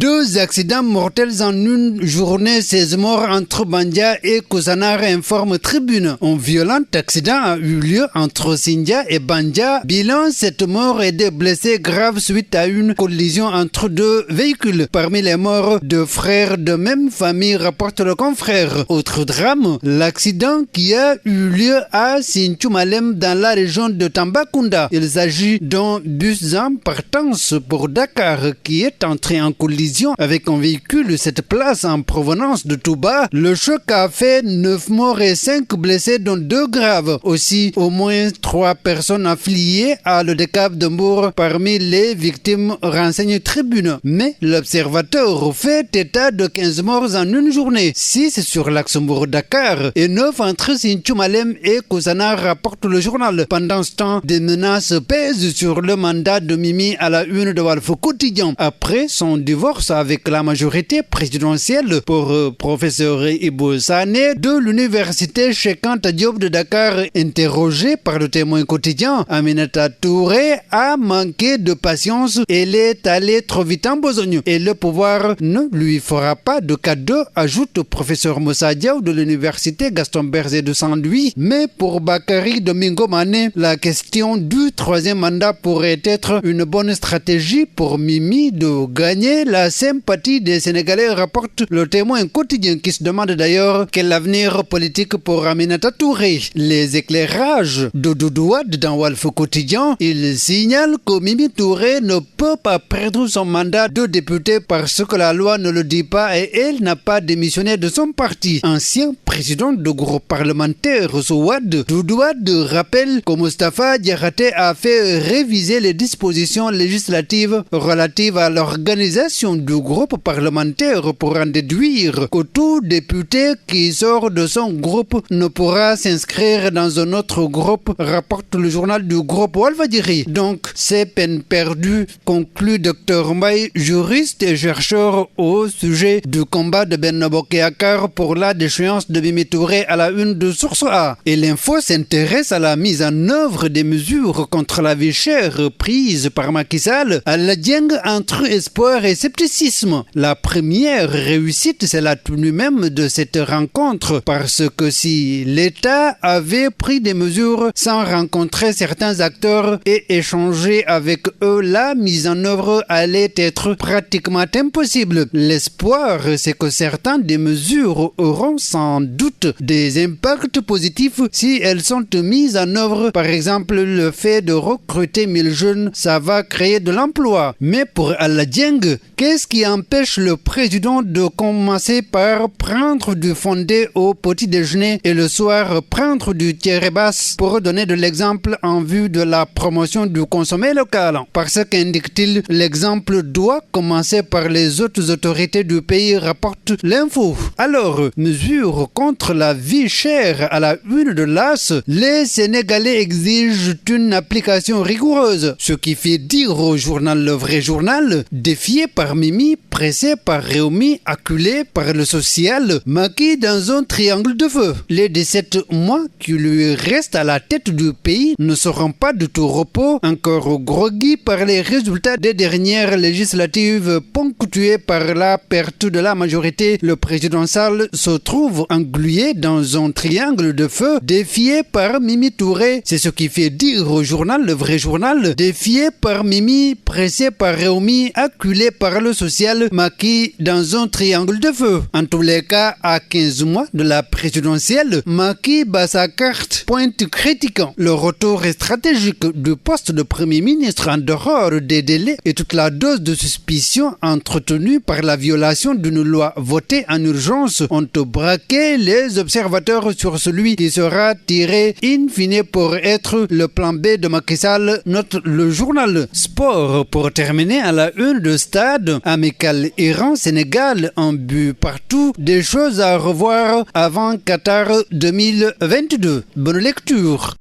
2 accidents mortels en une journée, 16 morts entre Bandia et Koussanar, informe Tribune. Un violent accident a eu lieu entre Sindia et Bandia. Bilan 7 morts et 2 blessés graves suite à une collision entre 2 véhicules. Parmi les morts, 2 frères de même famille, rapporte le confrère. Autre drame, l'accident qui a eu lieu à Sinthiou-Malem dans la région de Tambacounda. Il s'agit d'un bus en partance pour Dakar qui est entré en collision avec un véhicule cette place en provenance de Touba. Le choc a fait 9 morts et 5 blessés dont 2 graves. Aussi, au moins 3 personnes affiliées à l'ODCAV de Mbour parmi les victimes, renseigne Tribune. Mais l'observateur fait état de 15 morts en une journée, 6 sur l'axe Mbour-Dakar et 9 entre Sinthiou-Malem et Koussanar, rapporte le journal. Pendant ce temps, des menaces pèsent sur le mandat de Mimi à la une de Walf Quotidien. Après son divorce avec la majorité présidentielle pour professeur Ibou Sané de l'université Cheikh Anta Diop de Dakar, interrogé par le Témoin quotidien, Aminata Touré a manqué de patience. Elle est allée trop vite en besogne et le pouvoir ne lui fera pas de cadeau, ajoute le professeur Moussa Diaw de l'université Gaston Berger de Saint-Louis. Mais pour Bakary Domingo Mané, la question du 3e mandat pourrait être une bonne stratégie pour Mimi de gagner la sympathie des Sénégalais, rapporte le Témoin quotidien, qui se demande d'ailleurs quel avenir politique pour Aminata Touré. Les éclairages de Doudou Wade dans Walf Quotidien, il signale que Mimi Touré ne peut pas perdre son mandat de député parce que la loi ne le dit pas et elle n'a pas démissionné de son parti. Ancien président de groupe parlementaire sous Wade, Doudou Wade rappelle que Moustapha Diakhaté a fait réviser les dispositions législatives relatives à l'organisation du groupe parlementaire pour en déduire que tout député qui sort de son groupe ne pourra s'inscrire dans un autre groupe, rapporte le journal du groupe Walfadjri. Donc, c'est peine perdue, conclut Dr Mbaye, juriste et chercheur au sujet du combat de Benno Bokk Yakaar pour la déchéance de Mimi Touré à la une de Source A. Et l'info s'intéresse à la mise en œuvre des mesures contre la vie chère prises par Macky Sall, à la diègue entre espoir et scepticisme. La première réussite, c'est la tenue même de cette rencontre, parce que si l'État avait pris des mesures sans rencontrer certains acteurs et échanger avec eux, la mise en œuvre allait être pratiquement impossible. L'espoir, c'est que certaines des mesures auront sans doute des impacts positifs si elles sont mises en œuvre. Par exemple, le fait de recruter 1000 jeunes, ça va créer de l'emploi. Mais pour Alla Dieng, qu'est-ce qui empêche le président de commencer par prendre du fondé au petit déjeuner et le soir prendre du tiérébas, pour donner de l'exemple en vue de la promotion du consommé local? Parce qu'indique-t-il, l'exemple doit commencer par les autres autorités du pays, rapporte l'info. Alors, mesures contre la vie chère à la une de l'AS, les Sénégalais exigent une application rigoureuse, ce qui fait dire au journal Le Vrai Journal, défié par Mimi, pressé par Réumi, acculé par le social, Macky dans un triangle de feu. Les 17 mois qui lui restent à la tête du pays ne seront pas de tout repos, encore groggy par les résultats des dernières législatives ponctuées par la perte de la majorité. Le président Sall se trouve englué dans un triangle de feu, défié par Mimi Touré. C'est ce qui fait dire au journal Le Vrai Journal, défié par Mimi, pressé par Réumi, acculé par le social, Macky dans un triangle de feu. En tous les cas, à 15 mois de la présidentielle, Macky bat sa carte, pointe critiquant le retour stratégique du poste de Premier ministre en dehors des délais et toute la dose de suspicion entretenue par la violation d'une loi votée en urgence ont braqué les observateurs sur celui qui sera tiré in fine pour être le plan B de Macky Sall, note le journal. Sport, pour terminer à la une de Stade, amical Iran-Sénégal, un but partout, des choses à revoir avant Qatar 2022. Bonne lecture.